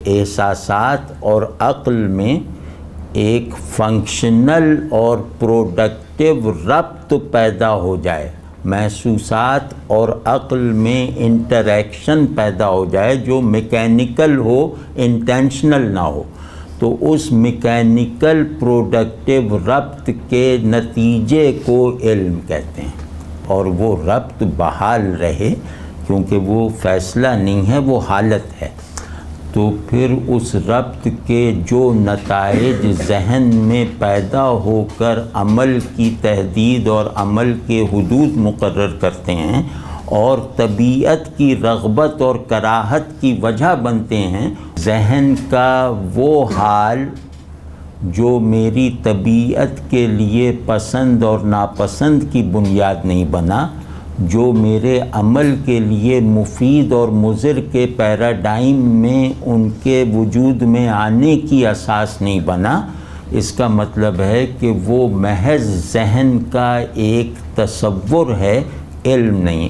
احساسات اور عقل میں ایک فنکشنل اور پروڈکٹیو ربط پیدا ہو جائے، محسوسات اور عقل میں انٹریکشن پیدا ہو جائے جو میکینیکل ہو، انٹینشنل نہ ہو، تو اس میکینیکل پروڈکٹیو ربط کے نتیجے کو علم کہتے ہیں، اور وہ ربط بحال رہے کیونکہ وہ فیصلہ نہیں ہے، وہ حالت ہے، تو پھر اس ربط کے جو نتائج ذہن میں پیدا ہو کر عمل کی تحدید اور عمل کے حدود مقرر کرتے ہیں اور طبیعت کی رغبت اور کراہت کی وجہ بنتے ہیں، ذہن کا وہ حال جو میری طبیعت کے لیے پسند اور ناپسند کی بنیاد نہیں بنا، جو میرے عمل کے لیے مفید اور مضر کے پیراڈائم میں ان کے وجود میں آنے کی اساس نہیں بنا، اس کا مطلب ہے کہ وہ محض ذہن کا ایک تصور ہے، علم نہیں۔